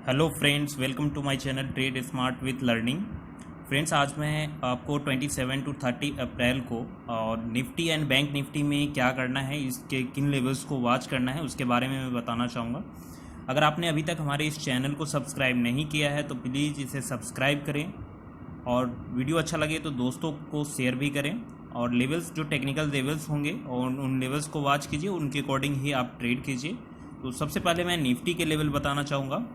Hello friends, welcome to my channel trade smart with learning. Friends, आज मैं आपको 27 to 30 अप्रैल को और निफ्टी एंड बैंक निफ्टी में क्या करना है, इसके किन लेवल्स को वॉच करना है, उसके बारे में मैं बताना चाहूँगा। अगर आपने अभी तक हमारे इस चैनल को सब्सक्राइब नहीं किया है तो प्लीज़ इसे सब्सक्राइब करें और वीडियो अच्छा लगे तो दोस्तों को शेयर भी करें। और लेवल्स, जो टेक्निकल लेवल्स होंगे और उन लेवल्स को वॉच कीजिए, उनके अकॉर्डिंग ही आप ट्रेड कीजिए। तो सबसे पहले मैं निफ्टी के लेवल बताना चाहूँगा।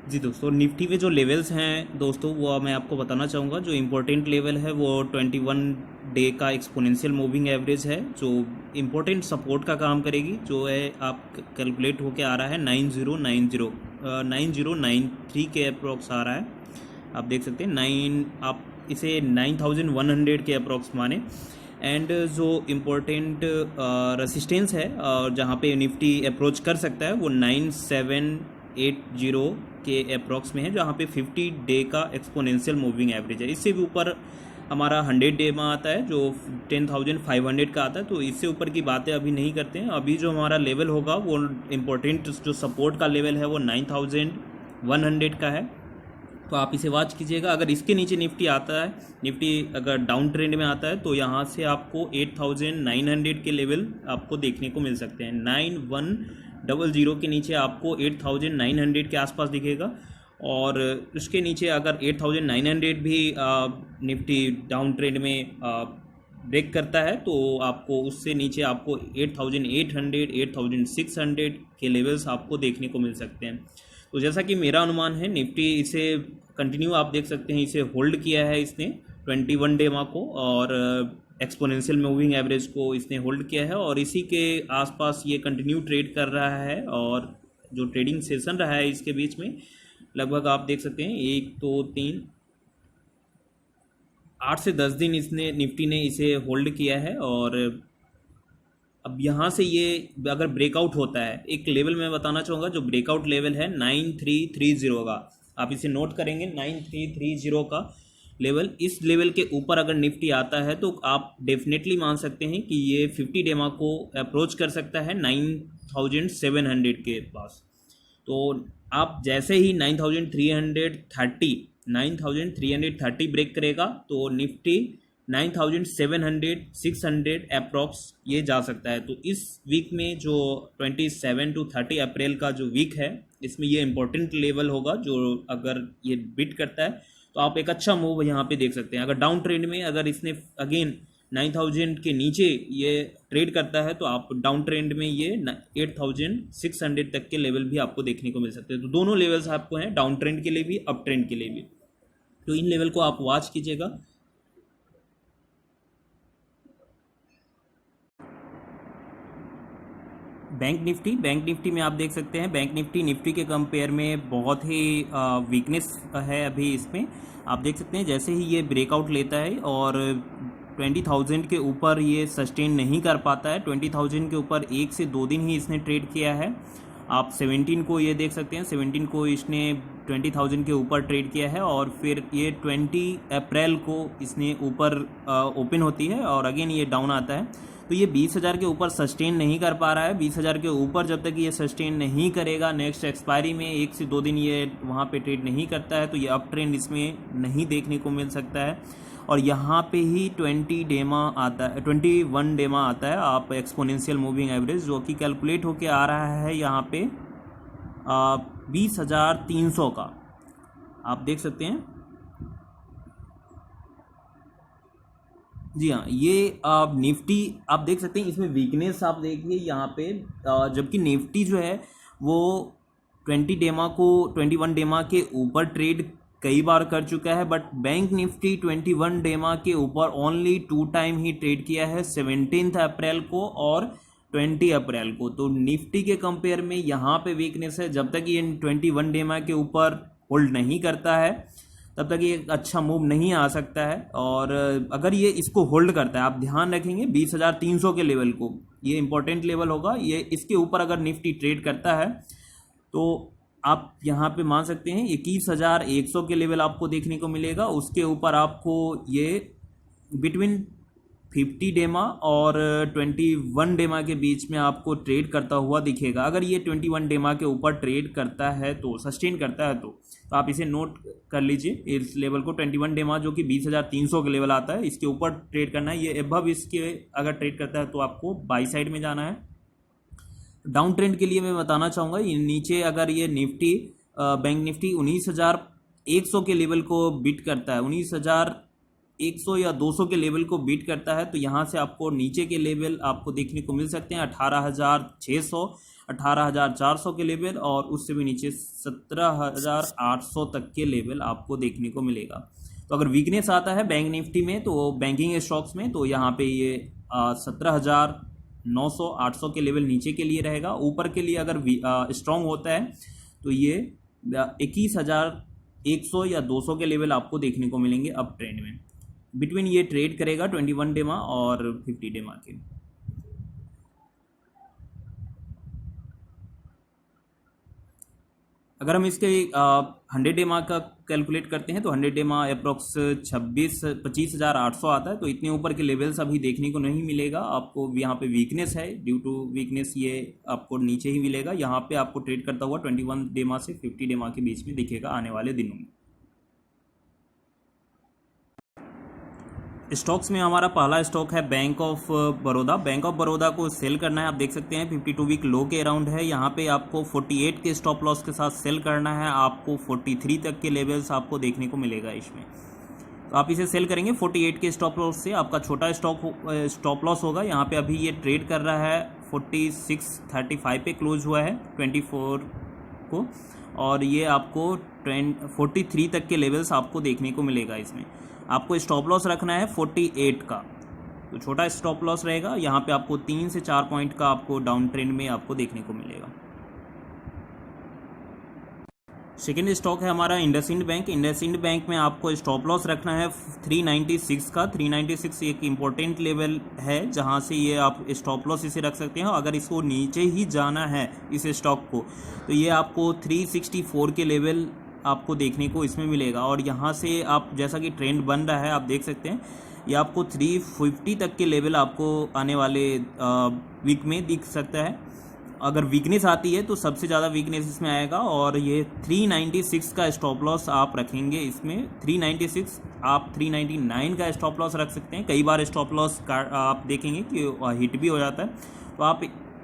जी दोस्तों, निफ्टी में जो लेवल्स हैं दोस्तों, वो मैं आपको बताना चाहूँगा। जो इम्पोर्टेंट लेवल है वो 21 डे का एक्सपोनेंशियल मूविंग एवरेज है, जो इम्पोर्टेंट सपोर्ट का काम करेगी। जो है आप कैलकुलेट होके आ रहा है 9093 के अप्रॉक्स आ रहा है। आप देख सकते हैं आप इसे 9100 के अप्रॉक्स माने। एंड जो इम्पोर्टेंट रेसिस्टेंस है जहाँ पे निफ्टी अप्रोच कर सकता है वो 9780 के अप्रॉक्स में है, जहाँ पे 50 डे का एक्सपोनेंशियल मूविंग एवरेज है। इससे भी ऊपर हमारा 100 डे में आता है जो 10,500 का आता है। तो इससे ऊपर की बातें अभी नहीं करते हैं। अभी जो हमारा लेवल होगा वो इम्पोर्टेंट जो सपोर्ट का लेवल है वो 9100 का है। तो आप इसे वॉच कीजिएगा। अगर इसके नीचे निफ्टी आता है, निफ्टी अगर डाउन ट्रेंड में आता है, तो यहाँ से आपको 8900 के लेवल आपको देखने को मिल सकते हैं। 9100 के नीचे आपको 8900 के आसपास दिखेगा। और उसके नीचे अगर 8900 भी निफ्टी डाउन ट्रेंड में ब्रेक करता है तो आपको उससे नीचे आपको 8800 8600 के लेवल्स आपको देखने को मिल सकते हैं। तो जैसा कि मेरा अनुमान है, निफ्टी इसे कंटिन्यू आप देख सकते हैं, इसे होल्ड किया है इसने 21 डे मा को, और एक्सपोनेंशियल मूविंग एवरेज को इसने होल्ड किया है और इसी के आसपास ये कंटिन्यू ट्रेड कर रहा है। और जो ट्रेडिंग सेशन रहा है इसके बीच में लगभग आप देख सकते हैं 1 2 3 8 से 10 दिन इसने निफ्टी ने इसे होल्ड किया है। और अब यहाँ से ये अगर ब्रेकआउट होता है, एक लेवल मैं बताना चाहूँगा, जो ब्रेकआउट लेवल है 9330 का, आप इसे नोट करेंगे 9330 का लेवल। इस लेवल के ऊपर अगर निफ्टी आता है तो आप डेफिनेटली मान सकते हैं कि ये 50 डेमा को अप्रोच कर सकता है 9700 के पास। तो आप जैसे ही 9330 ब्रेक करेगा तो निफ्टी 9700 600 अप्रॉक्स ये जा सकता है। तो इस वीक में जो 27 टू 30 अप्रैल का जो वीक है, इसमें ये इंपॉर्टेंट लेवल होगा। जो अगर ये बिट करता है तो आप एक अच्छा मूव यहाँ पे देख सकते हैं। अगर डाउन ट्रेंड में अगर इसने अगेन 9000 के नीचे ये ट्रेड करता है तो आप डाउन ट्रेंड में ये 8600 तक के लेवल भी आपको देखने को मिल सकते हैं। तो दोनों लेवल्स आपको हैं, डाउन ट्रेंड के लिए भी, अप ट्रेंड के लिए भी। तो इन लेवल को आप वॉच कीजिएगा। बैंक निफ्टी में आप देख सकते हैं, बैंक निफ्टी के कंपेयर में बहुत ही वीकनेस है अभी इसमें। आप देख सकते हैं जैसे ही ये ब्रेकआउट लेता है और 20,000 के ऊपर ये सस्टेन नहीं कर पाता है। 20,000 के ऊपर 1 से 2 दिन ही इसने ट्रेड किया है। आप 17 को ये देख सकते हैं, 17 को इसने 20,000 के ऊपर ट्रेड किया है और फिर ये 20 अप्रैल को इसने ऊपर ओपन होती है और अगेन ये डाउन आता है। तो ये 20,000 के ऊपर सस्टेन नहीं कर पा रहा है। 20,000 के ऊपर जब तक ये सस्टेन नहीं करेगा, नेक्स्ट एक्सपायरी में 1 से 2 दिन ये वहाँ पे ट्रेड नहीं करता है, तो ये अप ट्रेंड इसमें नहीं देखने को मिल सकता है। और यहाँ पे ही 21 डेमा आता है आप एक्सपोनेंशियल मूविंग एवरेज, जो कि कैलकुलेट होके आ रहा है यहाँ पे 20,300 का। आप देख सकते हैं, जी हाँ, ये निफ्टी आप देख सकते हैं, इसमें वीकनेस आप देखिए यहाँ पे। जबकि निफ्टी जो है वो 21 डेमा के ऊपर ट्रेड कई बार कर चुका है, बट बैंक निफ्टी 21 डेमा के ऊपर ओनली 2 टाइम ही ट्रेड किया है, 17 अप्रैल को और 20 अप्रैल को। तो निफ्टी के कंपेयर में यहाँ पे वीकनेस है। जब तक ये 21 डेमा के ऊपर होल्ड नहीं करता है तब तक ये अच्छा मूव नहीं आ सकता है। और अगर ये इसको होल्ड करता है, आप ध्यान रखेंगे 20,300 के लेवल को, ये इंपॉर्टेंट लेवल होगा। ये इसके ऊपर अगर निफ्टी ट्रेड करता है तो आप यहाँ पे मान सकते हैं 21,100 के लेवल आपको देखने को मिलेगा। उसके ऊपर आपको ये बिटवीन 50 डेमा और 21 डेमा के बीच में आपको ट्रेड करता हुआ दिखेगा। अगर ये 21 डेमा के ऊपर ट्रेड करता है तो सस्टेन करता है तो आप इसे नोट कर लीजिए। इस लेवल को 21 डेमा जो कि 20,300 के लेवल आता है, इसके ऊपर ट्रेड करना है। ये एबव इसके अगर ट्रेड करता है तो आपको बाई साइड में जाना है। डाउन ट्रेंड के लिए मैं बताना चाहूँगा, ये नीचे अगर ये निफ्टी बैंक निफ्टी 19,100 के लेवल को बीट करता है, 19,100 या 200 के लेवल को बीट करता है, तो यहाँ से आपको नीचे के लेवल आपको देखने को मिल सकते हैं 18,600, 18,400 के लेवल, और उससे भी नीचे 17,800 तक के लेवल आपको देखने को मिलेगा। तो अगर वीकनेस आता है बैंक निफ्टी में तो बैंकिंग स्टॉक्स में, तो यहाँ पे ये 17,900, 800 के लेवल नीचे के लिए रहेगा। ऊपर के लिए अगर स्ट्रॉन्ग होता है तो ये 21,100 या 200 के लेवल आपको देखने को मिलेंगे अप ट्रेंड में। बिटवीन ये ट्रेड करेगा 21 डेमा और 50 डेमा के। अगर हम इसके 100 डेमा का कैलकुलेट करते हैं तो 100 डेमा अप्रोक्स 25,800 आता है। तो इतने ऊपर के लेवल्स अभी देखने को नहीं मिलेगा आपको। यहाँ पे वीकनेस है, ड्यू टू वीकनेस ये आपको नीचे ही मिलेगा। यहाँ पे आपको ट्रेड करता हुआ 21 डेमा से 50 डेमा के बीच में दिखेगा आने वाले दिनों में। स्टॉक्स में हमारा पहला स्टॉक है bank of Baroda. Bank of Baroda को सेल करना है। आप देख सकते हैं 52 वीक लो के अराउंड है। यहाँ पे आपको 48 के स्टॉप लॉस के साथ सेल करना है। आपको 43 तक के लेवल्स आपको देखने को मिलेगा इसमें, तो आप इसे सेल करेंगे 48 के स्टॉप लॉस से। आपका छोटा स्टॉप लॉस होगा। यहाँ पे अभी ये ट्रेड कर रहा है 46.35 पे क्लोज हुआ है 24 को, और ये आपको 43 तक के लेवल्स आपको देखने को मिलेगा। इसमें आपको स्टॉप लॉस रखना है 48 का, तो छोटा स्टॉप लॉस रहेगा। यहाँ पे आपको 3 से 4 पॉइंट का आपको डाउन ट्रेंड में आपको देखने को मिलेगा। सेकेंड स्टॉक है हमारा इंडसइंड बैंक। इंडसइंड बैंक में आपको स्टॉप लॉस रखना है 396 का। 396 एक इम्पोर्टेंट लेवल है जहाँ से ये आप स्टॉप लॉस इसे रख सकते हैं। अगर इसको नीचे ही जाना है इस स्टॉक को, तो ये आपको 364 के लेवल आपको देखने को इसमें मिलेगा। और यहाँ से आप जैसा कि ट्रेंड बन रहा है आप देख सकते हैं, ये आपको 350 तक के लेवल आपको आने वाले वीक में दिख सकता है। अगर वीकनेस आती है तो सबसे ज़्यादा वीकनेस इसमें आएगा, और ये 396 का स्टॉप लॉस आप रखेंगे इसमें। 396 आप 399 का स्टॉप लॉस रख सकते हैं। कई बार स्टॉप लॉस आप देखेंगे कि हिट भी हो जाता है, तो आप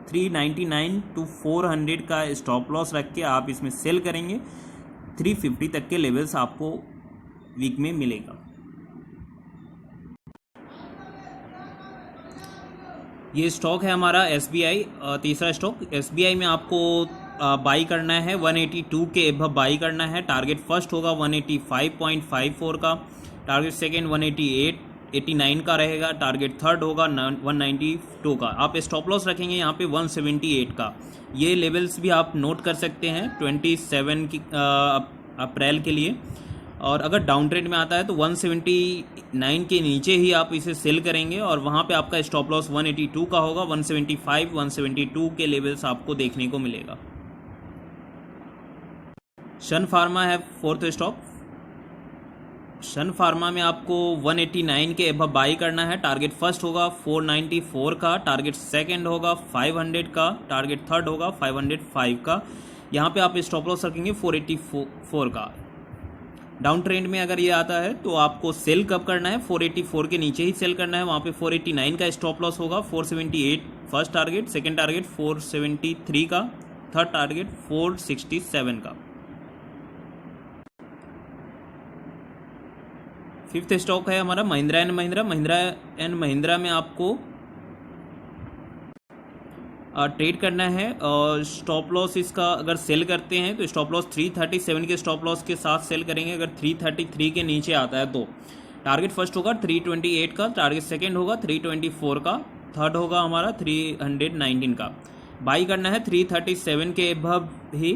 399 to 400 का स्टॉप लॉस रख के आप इसमें सेल करेंगे। 350 तक के लेवल्स आपको वीक में मिलेगा। ये स्टॉक है हमारा SBI। तीसरा स्टॉक SBI में आपको बाई करना है 182 के एबव बाई करना है। टारगेट फर्स्ट होगा 185.54 का, टारगेट सेकेंड 188.89 का रहेगा, टारगेट थर्ड होगा 192 का। आप स्टॉप लॉस रखेंगे यहाँ पे 178 का। ये लेवल्स भी आप नोट कर सकते हैं 27 अप्रैल के लिए। और अगर डाउन ट्रेंड में आता है तो 179 के नीचे ही आप इसे सेल करेंगे, और वहाँ पे आपका स्टॉप लॉस 182 का होगा। 175, 172 के लेवल्स आपको देखने को मिलेगा। सन फार्मा है फोर्थ स्टॉक। सन फार्मा में आपको 189 के एबव बाई करना है। टारगेट फर्स्ट होगा 494 का, टारगेट सेकंड होगा 500 का, टारगेट थर्ड होगा 505 का। यहाँ पे आप स्टॉप लॉस रखेंगे 484 का। डाउन ट्रेंड में अगर ये आता है तो आपको सेल कब करना है, 484 के नीचे ही सेल करना है। वहाँ पे 489 का स्टॉप लॉस होगा, 478 फर्स्ट टारगेट, सेकंड टारगेट 473 का, थर्ड टारगेट 467 का। फिफ्थ स्टॉक है हमारा महिंद्रा एंड महिंद्रा। महिंद्रा एंड महिंद्रा में आपको ट्रेड करना है, और स्टॉप लॉस इसका अगर सेल करते हैं तो स्टॉप लॉस 337 के स्टॉप लॉस के साथ सेल करेंगे। अगर 333 के नीचे आता है तो टारगेट फर्स्ट होगा 328 का, टारगेट सेकंड होगा 324 का, थर्ड होगा हमारा 319 का। बाई करना है 337 के एबव ही,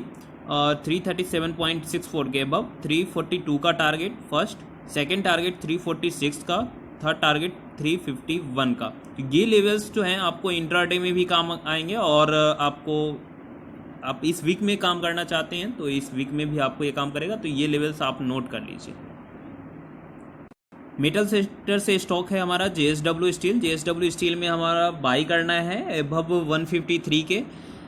337.64 के एबव, 342 का टारगेट फर्स्ट, सेकेंड टारगेट 346 का, थर्ड टारगेट 351 का। तो ये लेवल्स जो हैं आपको इंट्राडे में भी काम आएंगे, और आप इस वीक में काम करना चाहते हैं तो इस वीक में भी आपको ये काम करेगा। तो ये लेवल्स आप नोट कर लीजिए। मेटल सेक्टर से स्टॉक है हमारा JSW स्टील। JSW स्टील में हमारा बाई करना है एबव 153 के।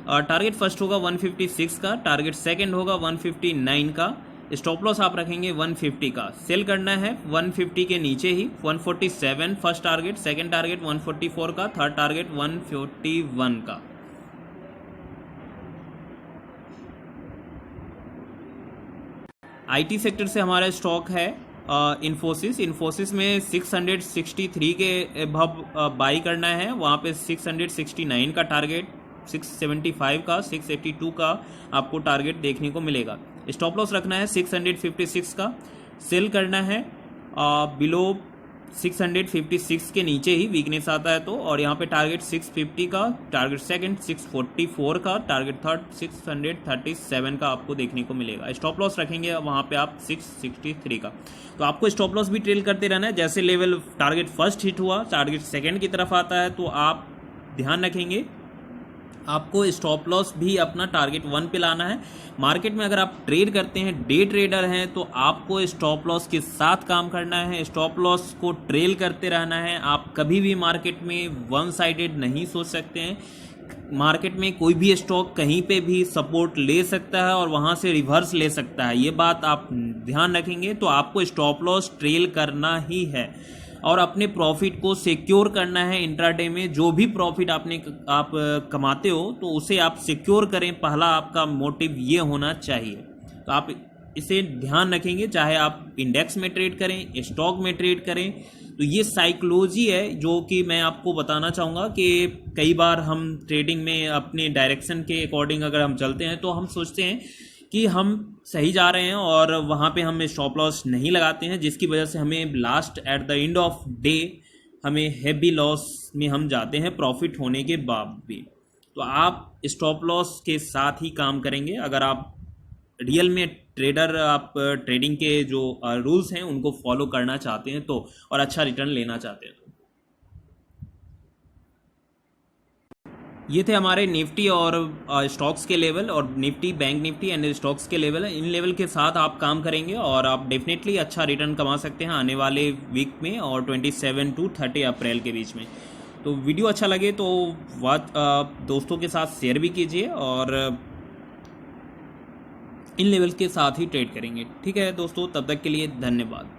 टारगेट फर्स्ट होगा 156 का, टारगेट सेकंड होगा 159 का, स्टॉप लॉस आप रखेंगे 150 का। सेल करना है 150 के नीचे ही, 147 फर्स्ट टारगेट, सेकंड टारगेट 144 का, थर्ड टारगेट 141 का। IT सेक्टर से हमारा स्टॉक है इन्फोसिस। इन्फोसिस में 663 के एबव बाई करना है, वहाँ पे 669 का टारगेट, 675 का, 682 का आपको टारगेट देखने को मिलेगा। स्टॉप लॉस रखना है 656 का। सेल करना है बिलो 656 के नीचे ही वीकनेस आता है तो, और यहाँ पे टारगेट 650 का, टारगेट सेकंड 644 का, टारगेट थर्ड 637 का आपको देखने को मिलेगा। स्टॉप लॉस रखेंगे वहाँ पे आप 663 का। तो आपको स्टॉप लॉस भी ट्रेल करते रहना है। जैसे लेवल टारगेट फर्स्ट हिट हुआ, टारगेट सेकंड की तरफ आता है तो आप ध्यान रखेंगे आपको स्टॉप लॉस भी अपना टारगेट 1 पे लाना है। मार्केट में अगर आप ट्रेड करते हैं, डे ट्रेडर हैं, तो आपको स्टॉप लॉस के साथ काम करना है, स्टॉप लॉस को ट्रेल करते रहना है। आप कभी भी मार्केट में वन साइडेड नहीं सोच सकते हैं। मार्केट में कोई भी स्टॉक कहीं पे भी सपोर्ट ले सकता है और वहां से रिवर्स ले सकता है, ये बात आप ध्यान रखेंगे। तो आपको स्टॉप लॉस ट्रेल करना ही है और अपने प्रॉफिट को सिक्योर करना है। इंट्राडे में जो भी प्रॉफिट आप कमाते हो तो उसे आप सिक्योर करें, पहला आपका मोटिव ये होना चाहिए। तो आप इसे ध्यान रखेंगे, चाहे आप इंडेक्स में ट्रेड करें, स्टॉक में ट्रेड करें। तो ये साइकोलॉजी है जो कि मैं आपको बताना चाहूँगा कि कई बार हम ट्रेडिंग में अपने डायरेक्शन के अकॉर्डिंग अगर हम चलते हैं तो हम सोचते हैं कि हम सही जा रहे हैं और वहाँ पे हम स्टॉप लॉस नहीं लगाते हैं, जिसकी वजह से हमें last at the end of day हमें हैवी लॉस में हम जाते हैं प्रॉफिट होने के बाद भी। तो आप स्टॉप लॉस के साथ ही काम करेंगे अगर आप रियल में ट्रेडर, आप ट्रेडिंग के जो रूल्स हैं उनको फॉलो करना चाहते हैं तो, और अच्छा रिटर्न लेना चाहते हैं तो। ये थे हमारे निफ्टी और स्टॉक्स के लेवल, और Nifty, bank Nifty and stocks के लेवल। इन लेवल के साथ आप काम करेंगे और आप डेफिनेटली अच्छा रिटर्न कमा सकते हैं आने वाले वीक में और 27 to 30 अप्रैल के बीच में। तो वीडियो अच्छा लगे तो दोस्तों के साथ शेयर भी कीजिए और इन लेवल के साथ ही ट्रेड करेंगे। ठीक है दोस्तों, तब तक के लिए धन्यवाद।